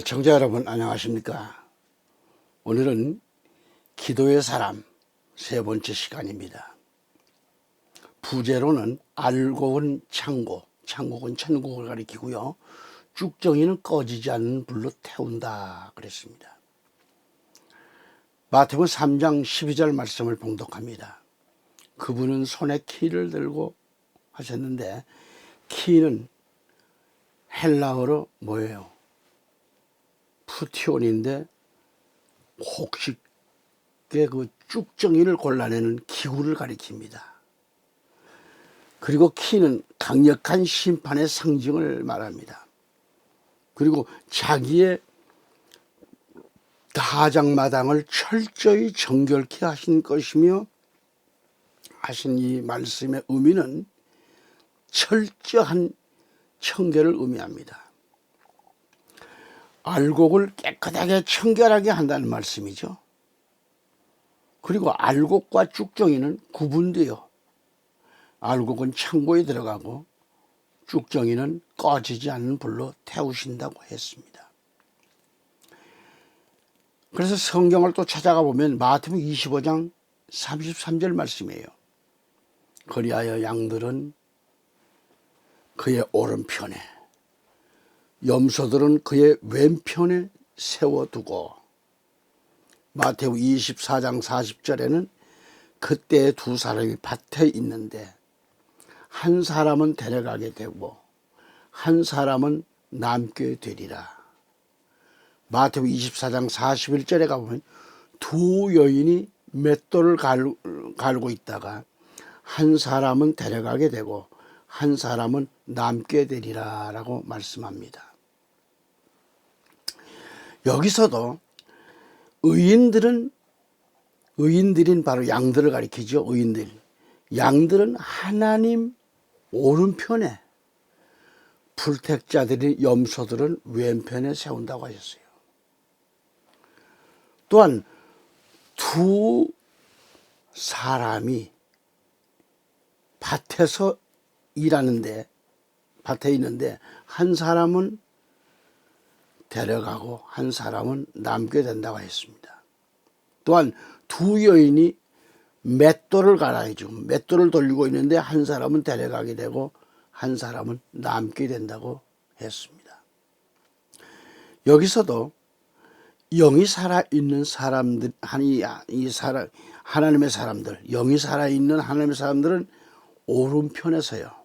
청자 여러분 안녕하십니까. 오늘은 기도의 사람 세 번째 시간입니다. 부제로는 알곡은 창고, 창고는 천국을 가리키고요. 쭉정이는 꺼지지 않는 불로 태운다 그랬습니다. 마태복음 3장 12절 말씀을 봉독합니다. 그분은 손에 키를 들고 하셨는데, 키는 헬라어로 뭐예요? 푸티온인데 곡식의 그 쭉정이를 골라내는 기구를 가리킵니다. 그리고 키는 강력한 심판의 상징을 말합니다. 그리고 자기의 가장마당을 철저히 정결케 하신 것이며, 하신 이 말씀의 의미는 철저한 청결을 의미합니다. 알곡을 깨끗하게 청결하게 한다는 말씀이죠. 그리고 알곡과 쭉정이는 구분되어 알곡은 창고에 들어가고 쭉정이는 꺼지지 않는 불로 태우신다고 했습니다. 그래서 성경을 또 찾아가 보면 마태복음 25장 33절 말씀이에요. 그리하여 양들은 그의 오른편에, 염소들은 그의 왼편에 세워두고, 마태복음 24장 40절에는 그때 두 사람이 밭에 있는데 한 사람은 데려가게 되고 한 사람은 남게 되리라. 마태복음 24장 41절에 가보면 두 여인이 맷돌을 갈고 있다가 한 사람은 데려가게 되고 한 사람은 남게 되리라 라고 말씀합니다. 여기서도 의인들인 바로 양들을 가리키죠. 의인들. 양들은 하나님 오른편에, 불택자들인 염소들은 왼편에 세운다고 하셨어요. 또한 두 사람이 밭에서 일하는데, 밭에 있는데 한 사람은 데려가고 한 사람은 남게 된다고 했습니다. 또한 두 여인이 맷돌을 갈아야죠. 맷돌을 돌리고 있는데 한 사람은 데려가게 되고 한 사람은 남게 된다고 했습니다. 여기서도 영이 살아있는 사람들, 하나님의 사람들, 영이 살아있는 하나님의 사람들은 오른편에서요.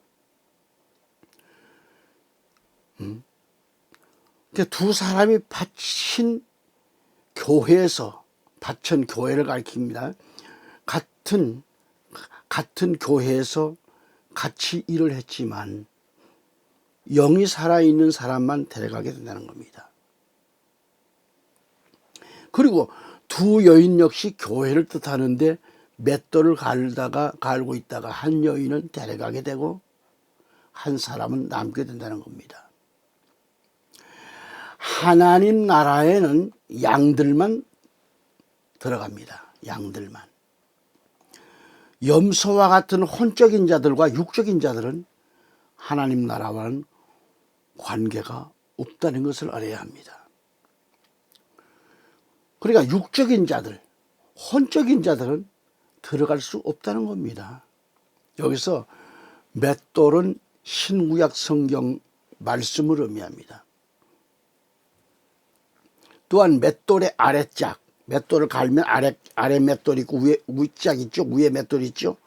두 사람이 바친 교회에서, 바친 교회를 가리킵니다. 같은 교회에서 같이 일을 했지만 영이 살아있는 사람만 데려가게 된다는 겁니다. 그리고 두 여인 역시 교회를 뜻하는데 맷돌을 갈고 있다가 한 여인은 데려가게 되고 한 사람은 남게 된다는 겁니다. 하나님 나라에는 양들만 들어갑니다. 양들만. 염소와 같은 혼적인 자들과 육적인 자들은 하나님 나라와는 관계가 없다는 것을 알아야 합니다. 그러니까 육적인 자들, 혼적인 자들은 들어갈 수 없다는 겁니다. 여기서 맷돌은 신구약 성경 말씀을 의미합니다. 또한 맷돌의 아래짝, 맷돌을 갈면 아래 맷돌이 있고 위에 윗짝 있죠. 위에 맷돌이 있죠.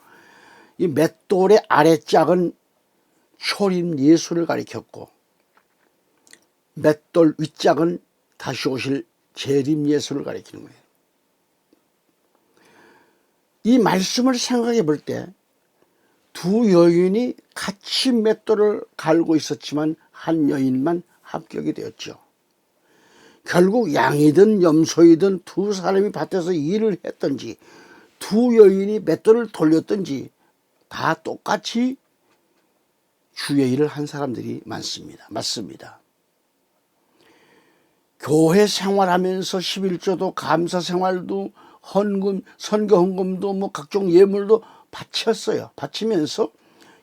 이 맷돌의 아래짝은 초림 예수를 가리켰고, 맷돌 윗짝은 다시 오실 재림 예수를 가리키는 거예요. 이 말씀을 생각해 볼 때 두 여인이 같이 맷돌을 갈고 있었지만 한 여인만 합격이 되었죠. 결국 양이든 염소이든 두 사람이 밭에서 일을 했든지 두 여인이 맷돌을 돌렸든지 다 똑같이 주의 일을 한 사람들이 맞습니다. 교회 생활하면서 11조도 감사 생활도 헌금, 선교 헌금도 뭐 각종 예물도 바쳤어요. 바치면서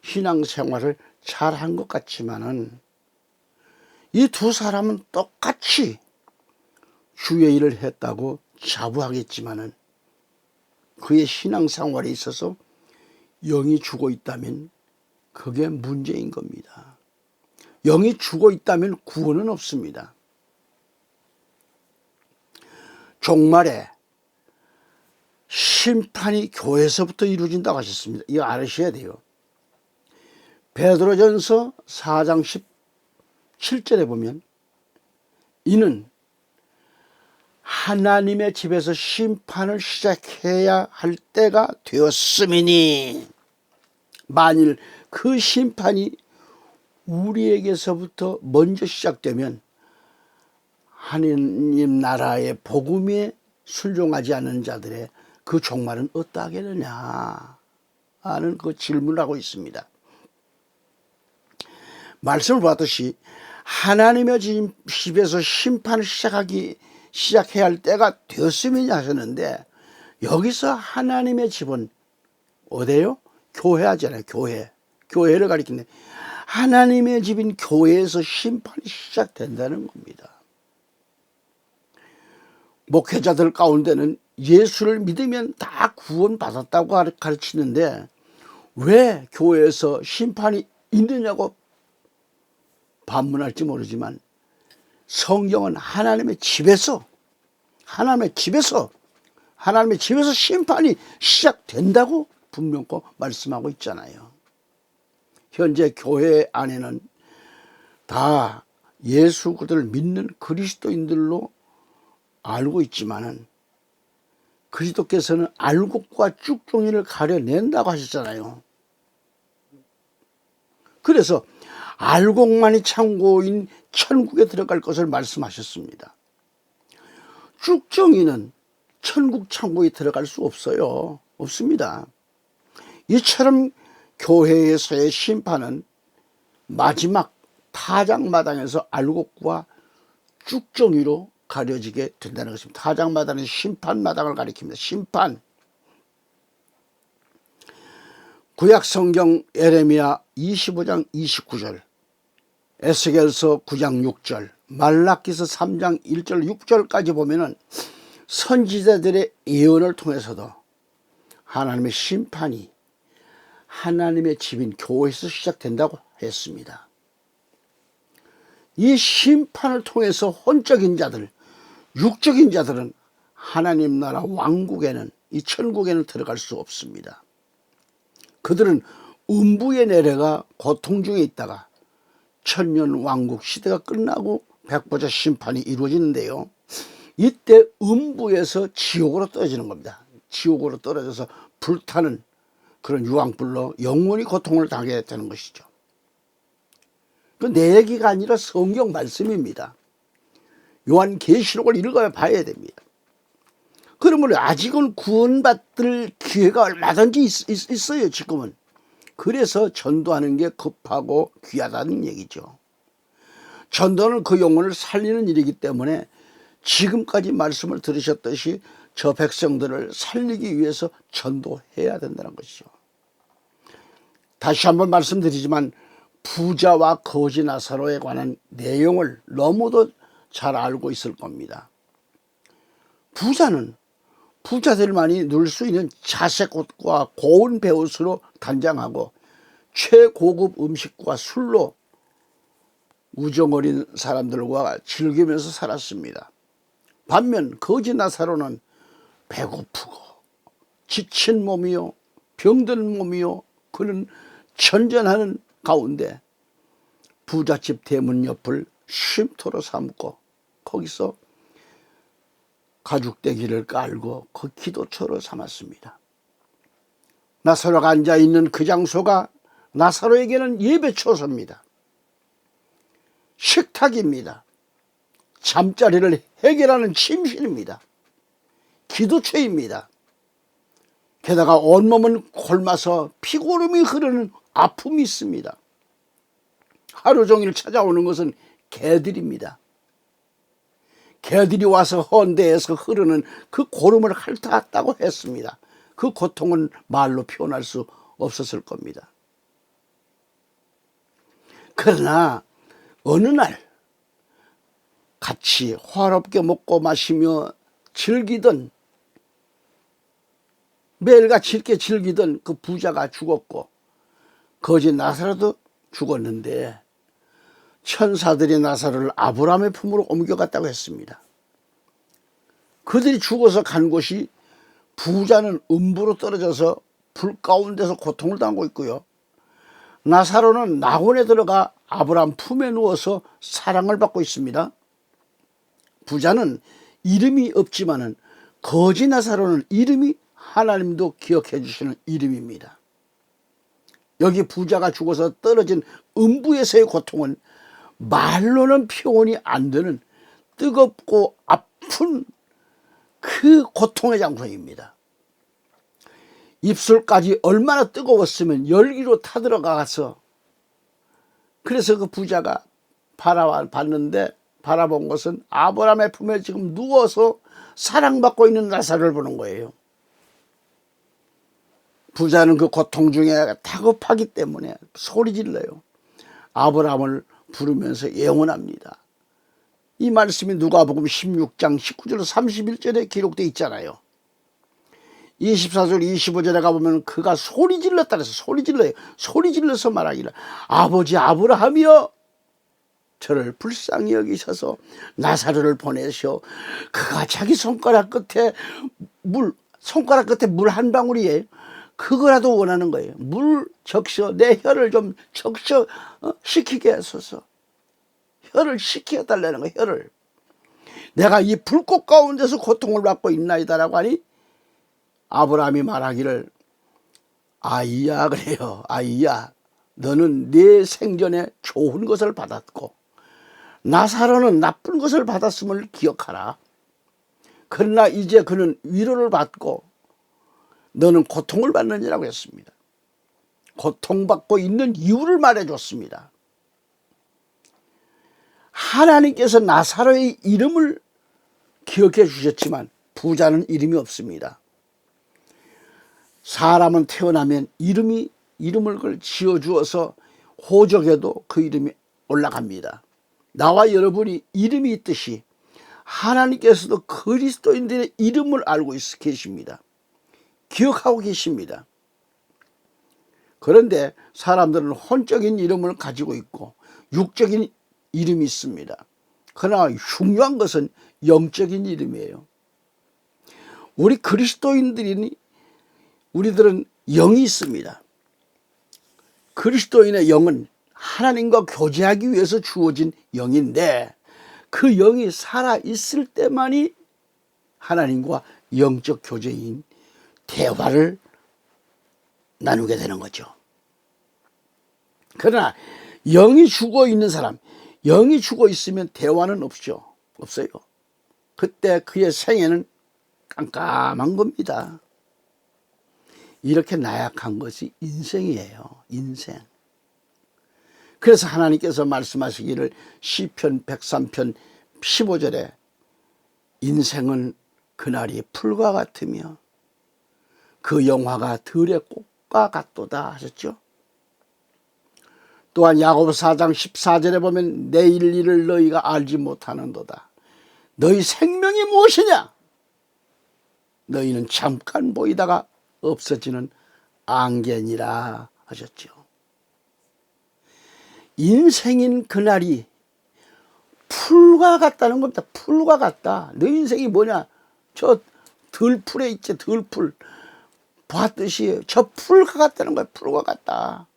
신앙생활을 잘한 것 같지만은 이 두 사람은 똑같이 주의 일을 했다고 자부하겠지만은 그의 신앙생활에 있어서 영이 죽어 있다면 그게 문제인 겁니다. 영이 죽어 있다면 구원은 없습니다. 종말에 심판이 교회에서부터 이루어진다고 하셨습니다. 이거 알으셔야 돼요. 베드로전서 4장 17절에 보면 이는 하나님의 집에서 심판을 시작해야 할 때가 되었음이니 만일 그 심판이 우리에게서부터 먼저 시작되면 하느님 나라의 복음에 순종하지 않는 자들의 그 종말은 어떠하겠느냐 하는 그 질문을 하고 있습니다. 말씀을 봤듯이 하나님의 집에서 심판을 시작해야 할 때가 되었음이냐 하셨는데 여기서 하나님의 집은 어디예요? 교회 하잖아요. 교회를 가리키네. 하나님의 집인 교회에서 심판이 시작된다는 겁니다. 목회자들 가운데는 예수를 믿으면 다 구원받았다고 가르치는데 왜 교회에서 심판이 있느냐고 반문할지 모르지만 성경은 하나님의 집에서 심판이 시작된다고 분명히 말씀하고 있잖아요. 현재 교회 안에는 다 예수 그리스도를 믿는 그리스도인들로 알고 있지만은 그리스도께서는 알곡과 쭉종이를 가려낸다고 하셨잖아요. 그래서 알곡만이 창고인 천국에 들어갈 것을 말씀하셨습니다. 쭉종이는 천국 창고에 들어갈 수 없어요. 없습니다. 이처럼 교회에서의 심판은 마지막 타작마당에서 알곡과 쭉종이로 가려지게 된다는 것입니다. 타작마당은 심판마당을 가리킵니다. 심판. 구약성경 에레미야 25장 29절, 에스겔서 9장 6절, 말라기서 3장 1절 6절까지 보면은 선지자들의 예언을 통해서도 하나님의 심판이 하나님의 집인 교회에서 시작된다고 했습니다. 이 심판을 통해서 혼적인 자들, 육적인 자들은 하나님 나라 왕국에는, 이 천국에는 들어갈 수 없습니다. 그들은 음부에 내려가 고통 중에 있다가 천년 왕국 시대가 끝나고 백보자 심판이 이루어지는데요, 이때 음부에서 지옥으로 떨어지는 겁니다. 지옥으로 떨어져서 불타는 그런 유황불로 영원히 고통을 당하게 되는 것이죠. 그 내 얘기가 아니라 성경 말씀입니다. 요한계시록을 읽어야 봐야 됩니다. 그러면 아직은 구원받을 기회가 얼마든지 있어요, 지금은. 그래서 전도하는 게 급하고 귀하다는 얘기죠. 전도는 그 영혼을 살리는 일이기 때문에 지금까지 말씀을 들으셨듯이 저 백성들을 살리기 위해서 전도해야 된다는 것이죠. 다시 한번 말씀드리지만 부자와 거지 나사로에 관한 내용을 너무도 잘 알고 있을 겁니다. 부자는 부자들만이 누릴 수 있는 자색 옷과 고운 베옷으로 단장하고 최고급 음식과 술로 우정어린 사람들과 즐기면서 살았습니다. 반면 거지 나사로는 배고프고 지친 몸이요 병든 몸이요 그는 전전하는 가운데 부잣집 대문 옆을 쉼터로 삼고 거기서 가죽대기를 깔고 그 기도처로 삼았습니다. 나사로가 앉아있는 그 장소가 나사로에게는 예배초소입니다. 식탁입니다. 잠자리를 해결하는 침실입니다. 기도처입니다. 게다가 온몸은 굶어서 피고름이 흐르는 아픔이 있습니다. 하루 종일 찾아오는 것은 개들입니다. 개들이 와서 헌대에서 흐르는 그 고름을 핥았다고 했습니다. 그 고통은 말로 표현할 수 없었을 겁니다. 그러나 어느 날 같이 화롭게 먹고 마시며 즐기던, 매일같이 이렇게 즐기던 그 부자가 죽었고 거지 나사로도 죽었는데 천사들이 나사로를 아브라함의 품으로 옮겨갔다고 했습니다. 그들이 죽어서 간 곳이, 부자는 음부로 떨어져서 불 가운데서 고통을 당하고 있고요, 나사로는 낙원에 들어가 아브라함 품에 누워서 사랑을 받고 있습니다. 부자는 이름이 없지만은 거지 나사로는 이름이 하나님도 기억해 주시는 이름입니다. 여기 부자가 죽어서 떨어진 음부에서의 고통은 말로는 표현이 안 되는 뜨겁고 아픈 그 고통의 장소입니다. 입술까지 얼마나 뜨거웠으면 열기로 타들어가서, 그래서 그 부자가 바라봤는데 바라본 것은 아브라함의 품에 지금 누워서 사랑받고 있는 나사로를 보는 거예요. 부자는 그 고통 중에 다급하기 때문에 소리 질러요. 아브라함을 부르면서 예언합니다. 이 말씀이 누가복음 16장 19절 31절에 기록되어 있잖아요. 24절 25절에 가보면 그가 소리 질렀다 그래서 소리 질러요. 소리 질러서 말하기를, 아버지 아브라함이여, 저를 불쌍히 여기셔서 나사로를 보내셔. 그가 자기 손가락 끝에 물 한 방울이에요. 그거라도 원하는 거예요. 물 적셔, 내 혀를 좀 적셔 식히게 하소서. 혀를 식혀달라는 거예요. 혀를. 내가 이 불꽃 가운데서 고통을 받고 있나이다라고 하니 아브라함이 말하기를, 아이야, 그래요. 아이야, 너는 네 생전에 좋은 것을 받았고 나사로는 나쁜 것을 받았음을 기억하라. 그러나 이제 그는 위로를 받고 너는 고통을 받느니라고 했습니다. 고통받고 있는 이유를 말해줬습니다. 하나님께서 나사로의 이름을 기억해 주셨지만 부자는 이름이 없습니다. 사람은 태어나면 이름을 지어주어서 호적에도 그 이름이 올라갑니다. 나와 여러분이 이름이 있듯이 하나님께서도 그리스도인들의 이름을 알고 계십니다. 기억하고 계십니다. 그런데 사람들은 혼적인 이름을 가지고 있고 육적인 이름이 있습니다. 그러나 중요한 것은 영적인 이름이에요. 우리들은 영이 있습니다. 그리스도인의 영은 하나님과 교제하기 위해서 주어진 영인데 그 영이 살아있을 때만이 하나님과 영적 교제인 대화를 나누게 되는 거죠. 그러나 영이 죽어 있는 사람, 영이 죽어 있으면 대화는 없어요. 그때 그의 생애는 깜깜한 겁니다. 이렇게 나약한 것이 인생이에요. 인생. 그래서 하나님께서 말씀하시기를 시편 103편 15절에 인생은 그날이 풀과 같으며 그 영화가 들의 꽃과 같도다 하셨죠. 또한 야고보서 4장 14절에 보면 내일 일을 너희가 알지 못하는도다. 너희 생명이 무엇이냐? 너희는 잠깐 보이다가 없어지는 안개니라 하셨죠. 인생인 그날이 풀과 같다는 겁니다. 풀과 같다. 너 인생이 뭐냐? 저 들풀에 있지, 들풀. 봤듯이 저 풀과 같다는 거야. 풀과 같다.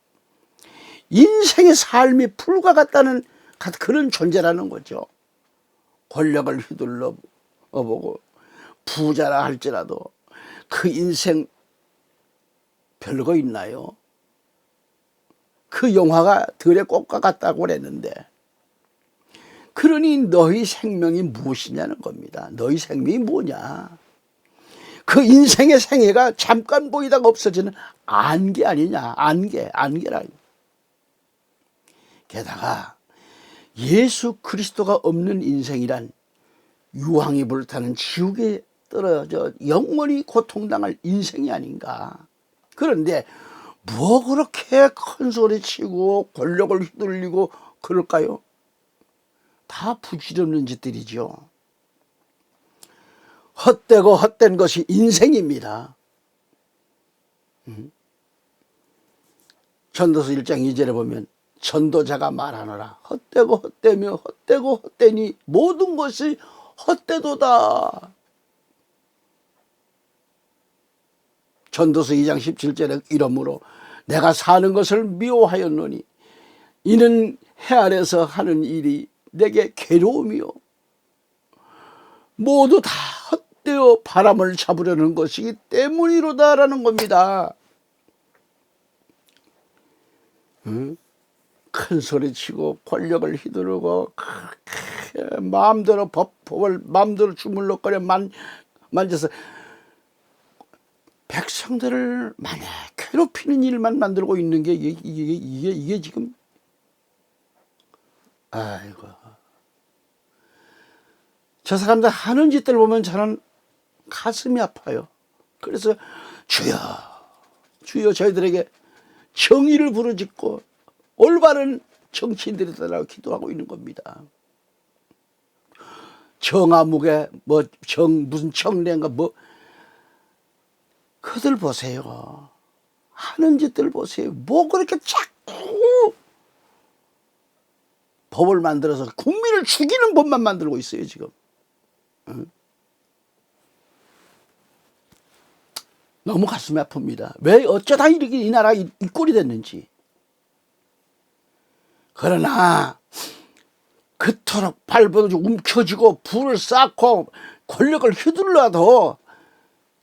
인생의 삶이 풀과 같다는 그런 존재라는 거죠. 권력을 휘둘러 보고 부자라 할지라도 그 인생 별거 있나요? 그 영화가 들의 꽃과 같다고 그랬는데, 그러니 너희 생명이 무엇이냐는 겁니다. 너희 생명이 뭐냐? 그 인생의 생애가 잠깐 보이다가 없어지는 안개 아니냐? 안개라. 게다가 예수 그리스도가 없는 인생이란 유황이 불타는 지옥에 떨어져 영원히 고통당할 인생이 아닌가. 그런데 뭐 그렇게 큰 소리 치고 권력을 휘둘리고 그럴까요? 다 부질없는 짓들이죠. 헛되고 헛된 것이 인생입니다. 전도서 1장 2절에 보면 전도자가 말하노라. 헛되고 헛되며 헛되고 헛되니 모든 것이 헛되도다. 전도서 2장 17절에 이러므로 내가 사는 것을 미워하였노니 이는 해 아래서 하는 일이 내게 괴로움이요 모두 다 헛되어 바람을 잡으려는 것이기 때문이로다라는 겁니다. 큰 소리치고 권력을 휘두르고 마음대로 법을 마음대로 주물럭거려 만져서 백성들을 만약 괴롭히는 일만 만들고 있는 게 이게 지금 아이고 저 사람들 하는 짓들 보면 저는 가슴이 아파요. 그래서 주여 저희들에게 정의를 부르짖고 올바른 정치인들이 되라고 기도하고 있는 겁니다. 정아무개 무슨 청래인가 그들 보세요. 하는 짓들 보세요. 뭐 그렇게 자꾸 법을 만들어서 국민을 죽이는 법만 만들고 있어요 지금. 너무 가슴이 아픕니다. 왜 어쩌다 이렇게 이 나라가 이 꼴이 됐는지. 그러나 그토록 발버둥 움켜쥐고 불을 쌓고 권력을 휘둘러도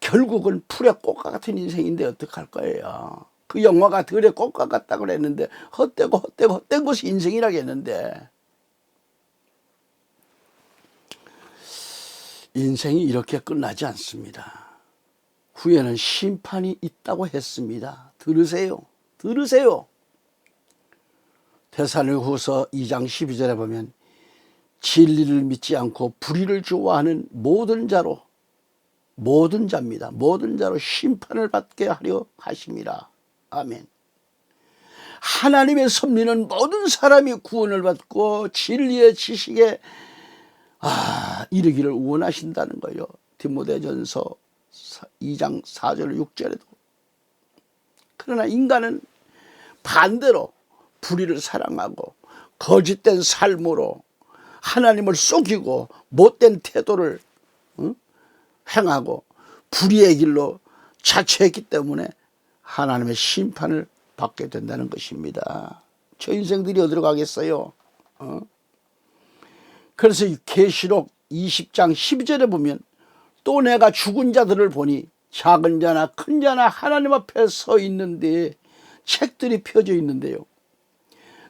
결국은 풀의 꽃과 같은 인생인데 어떡할 거예요. 그 영화가 들의 꽃과 같다고 그랬는데 헛된 것이 인생이라고 했는데 인생이 이렇게 끝나지 않습니다. 후에는 심판이 있다고 했습니다. 들으세요. 데살로니가후서 2장 12절에 보면 진리를 믿지 않고 불의를 좋아하는 모든 자입니다. 모든 자로 심판을 받게 하려 하심이라. 아멘. 하나님의 섭리는 모든 사람이 구원을 받고 진리의 지식에 이르기를 원하신다는 거예요. 디모데전서 2장 4절 6절에도. 그러나 인간은 반대로 불의를 사랑하고 거짓된 삶으로 하나님을 속이고 못된 태도를 행하고 불의의 길로 자처했기 때문에 하나님의 심판을 받게 된다는 것입니다. 저 인생들이 어디로 가겠어요? 그래서 이 계시록 20장 12절에 보면 또 내가 죽은 자들을 보니 작은 자나 큰 자나 하나님 앞에 서 있는데 책들이 펴져 있는데요.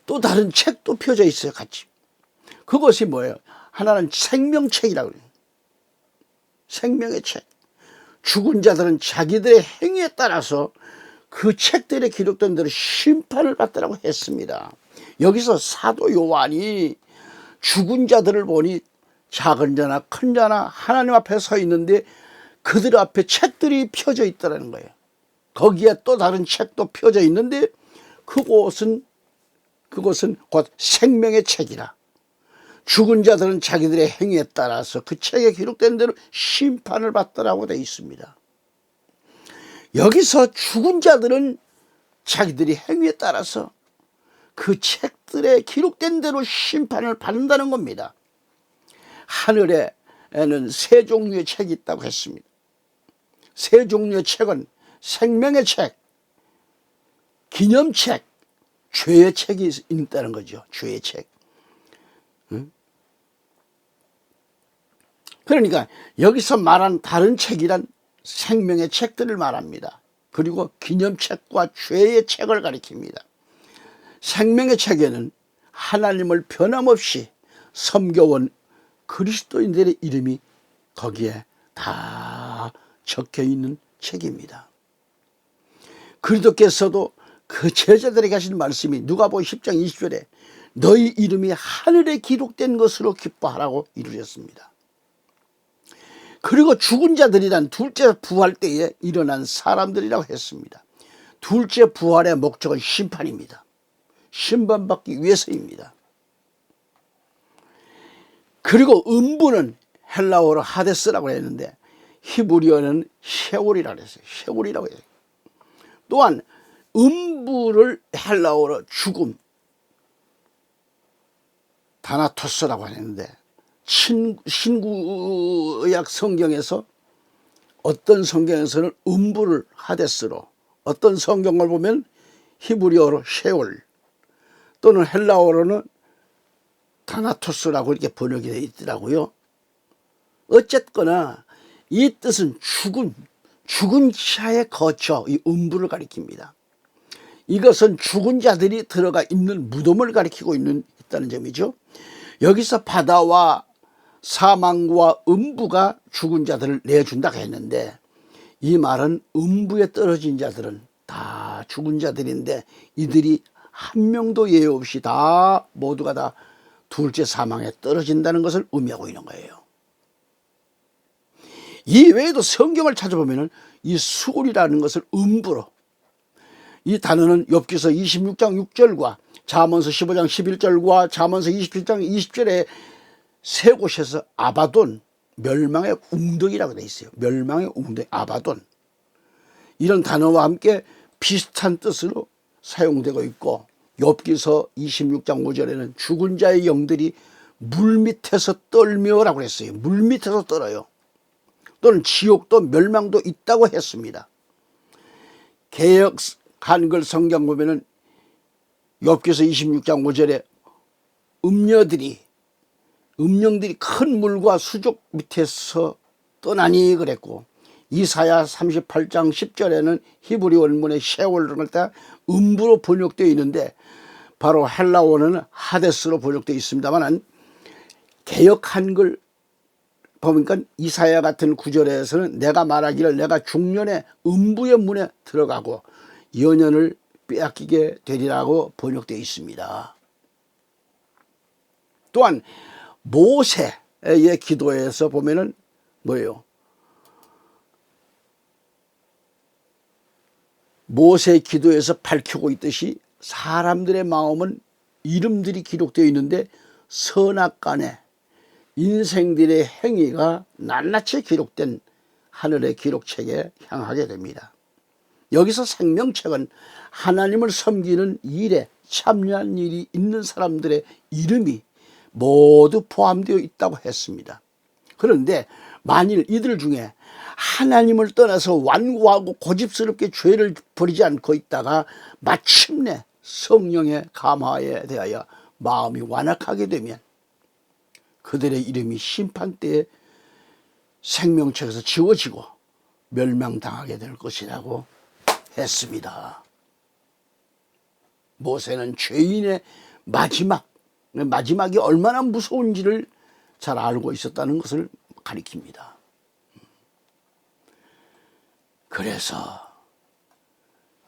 또 다른 책도 펴져 있어요. 같이. 그것이 뭐예요? 하나는 생명책이라고 그래요. 생명의 책. 죽은 자들은 자기들의 행위에 따라서 그 책들에 기록된 대로 심판을 받더라고 했습니다. 여기서 사도 요한이 죽은 자들을 보니 작은 자나 큰 자나 하나님 앞에 서 있는데 그들 앞에 책들이 펴져 있다는 거예요. 거기에 또 다른 책도 펴져 있는데 그것은 곧 생명의 책이라. 죽은 자들은 자기들의 행위에 따라서 그 책에 기록된 대로 심판을 받더라고 되어 있습니다. 여기서 죽은 자들은 자기들이 행위에 따라서 그 책들에 기록된 대로 심판을 받는다는 겁니다. 하늘에는 세 종류의 책이 있다고 했습니다. 세 종류의 책은 생명의 책, 기념책, 죄의 책이 있다는 거죠. 죄의 책. 그러니까 여기서 말한 다른 책이란 생명의 책들을 말합니다. 그리고 기념책과 죄의 책을 가리킵니다. 생명의 책에는 하나님을 변함없이 섬겨온 그리스도인들의 이름이 거기에 다 적혀 있는 책입니다. 그리스도께서도 그 제자들에게 하신 말씀이 누가복음 10장 20절에 너희 이름이 하늘에 기록된 것으로 기뻐하라고 이루셨습니다. 그리고 죽은 자들이란 둘째 부활 때에 일어난 사람들이라고 했습니다. 둘째 부활의 목적은 심판입니다. 심판받기 위해서입니다. 그리고 음부는 헬라어로 하데스라고 했는데 히브리어는 셰올이라고 했어요. 셰올이라고 해요. 또한 음부를 헬라어로 죽음, 다나토스라고 했는데 신구약 성경에서 어떤 성경에서는 음부를 하데스로, 어떤 성경을 보면 히브리어로 셰올 또는 헬라어로는 다나토스라고 이렇게 번역이 되어 있더라고요. 어쨌거나 이 뜻은 죽은 자의 거처, 이 음부를 가리킵니다. 이것은 죽은 자들이 들어가 있는 무덤을 가리키고 있다는 점이죠. 여기서 바다와 사망과 음부가 죽은 자들을 내준다고 했는데, 이 말은 음부에 떨어진 자들은 다 죽은 자들인데 이들이 한 명도 예외 없이 다 모두가 다 둘째 사망에 떨어진다는 것을 의미하고 있는 거예요. 이 외에도 성경을 찾아보면 이 수울이라는 것을 음부로, 이 단어는 욥기서 26장 6절과 잠언서 15장 11절과 잠언서 27장 20절에 세 곳에서 아바돈, 멸망의 웅덩이라고 되어 있어요. 멸망의 웅덩이, 아바돈. 이런 단어와 함께 비슷한 뜻으로 사용되고 있고, 욥기서 26장 5절에는 죽은 자의 영들이 물 밑에서 떨며라고 했어요. 물 밑에서 떨어요. 또는 지옥도 멸망도 있다고 했습니다. 개역 한글 성경 보면은 욥기서 26장 5절에 음령들이 큰 물과 수족 밑에서 떠나니 그랬고, 이사야 38장 10절에는 히브리 원문의 셰올을 할 때 음부로 번역되어 있는데 바로 헬라어는 하데스로 번역되어 있습니다만, 개역 한글 보니까 이사야 같은 구절에서는 내가 말하기를 내가 중년에 음부의 문에 들어가고 연연을 빼앗기게 되리라고 번역되어 있습니다. 또한 모세의 기도에서 보면은 뭐예요? 모세의 기도에서 밝히고 있듯이 사람들의 마음은 이름들이 기록되어 있는데 선악간에 인생들의 행위가 낱낱이 기록된 하늘의 기록책에 향하게 됩니다. 여기서 생명책은 하나님을 섬기는 일에 참여한 일이 있는 사람들의 이름이 모두 포함되어 있다고 했습니다. 그런데 만일 이들 중에 하나님을 떠나서 완고하고 고집스럽게 죄를 버리지 않고 있다가 마침내 성령의 감화에 대하여 마음이 완악하게 되면 그들의 이름이 심판때에 생명책에서 지워지고 멸망당하게 될 것이라고 했습니다. 모세는 죄인의 마지막이 얼마나 무서운지를 잘 알고 있었다는 것을 가리킵니다. 그래서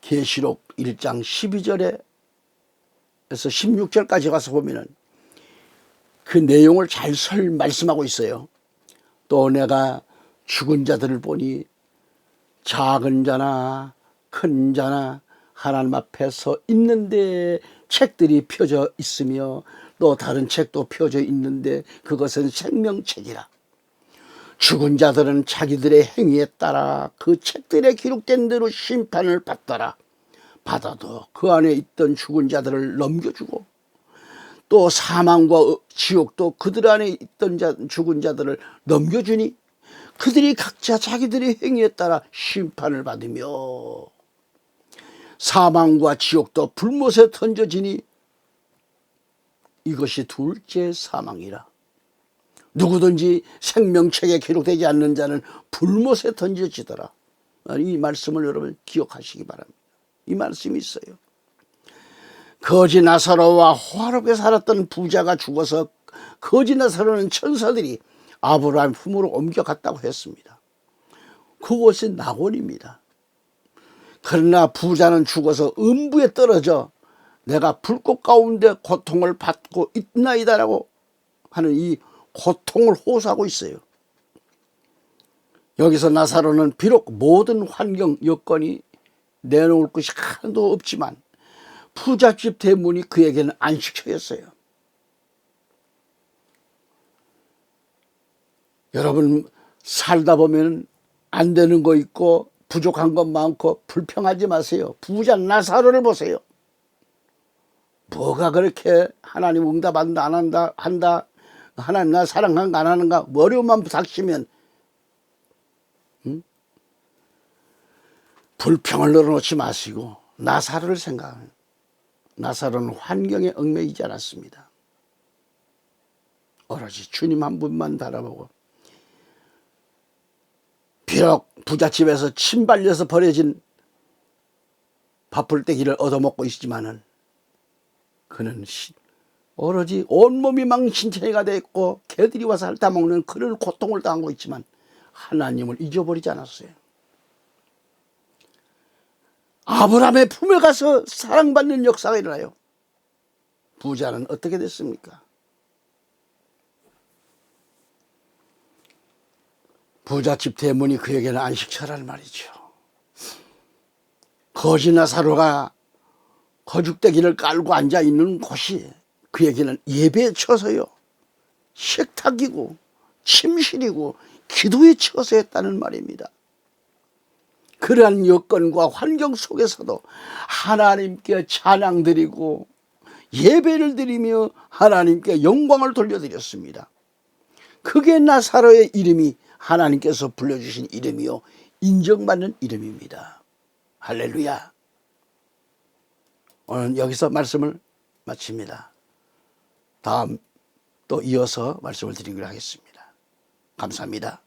계시록 1장 12절에서 16절까지 가서 보면은 그 내용을 잘 말씀하고 있어요. 또 내가 죽은 자들을 보니 작은 자나 큰 자나 하나님 앞에 서 있는데 책들이 펴져 있으며 또 다른 책도 펴져 있는데 그것은 생명책이라. 죽은 자들은 자기들의 행위에 따라 그 책들에 기록된 대로 심판을 받아도 그 안에 있던 죽은 자들을 넘겨주고 또 사망과 지옥도 그들 안에 있던 죽은 자들을 넘겨주니 그들이 각자 자기들의 행위에 따라 심판을 받으며 사망과 지옥도 불못에 던져지니 이것이 둘째 사망이라. 누구든지 생명책에 기록되지 않는 자는 불못에 던져지더라. 이 말씀을 여러분 기억하시기 바랍니다. 이 말씀이 있어요. 거지 나사로와 호화롭게 살았던 부자가 죽어서 거지 나사로는 천사들이 아브라함 품으로 옮겨갔다고 했습니다. 그곳이 낙원입니다. 그러나 부자는 죽어서 음부에 떨어져 내가 불꽃 가운데 고통을 받고 있나이다라고 하는 이 고통을 호소하고 있어요. 여기서 나사로는 비록 모든 환경 여건이 내놓을 것이 하나도 없지만 부잣집 대문이 그에게는 안식처였어요. 여러분 살다 보면 안 되는 거 있고 부족한 것 많고 불평하지 마세요. 부자 나사로를 보세요. 뭐가 그렇게 하나님 응답한다 안 한다 하나님 나 사랑한가 안 하는가 어려움만 닥치면 불평을 늘어놓지 마시고 나사로를 생각하면 나사로는 환경에 얽매이지 않았습니다. 오로지 주님 한 분만 바라보고 비록 부잣집에서 침 발려서 버려진 밥풀떼기를 얻어먹고 있지만은 그는 오로지 온몸이 망신체가 됐고 개들이 와서 핥아먹는 그런 고통을 당하고 있지만 하나님을 잊어버리지 않았어요. 아브라함의 품에 가서 사랑받는 역사가 일어나요. 부자는 어떻게 됐습니까? 부잣집 대문이 그에게는 안식처란 말이죠. 거지 나사로가 거죽대기를 깔고 앉아있는 곳이 그에게는 예배의 처소요, 식탁이고 침실이고 기도의 처소였다는 말입니다. 그러한 여건과 환경 속에서도 하나님께 찬양 드리고 예배를 드리며 하나님께 영광을 돌려드렸습니다. 그게 나사로의 이름이 하나님께서 불러주신 이름이요 인정받는 이름입니다. 할렐루야. 오늘 여기서 말씀을 마칩니다. 다음 또 이어서 말씀을 드리기로 하겠습니다. 감사합니다.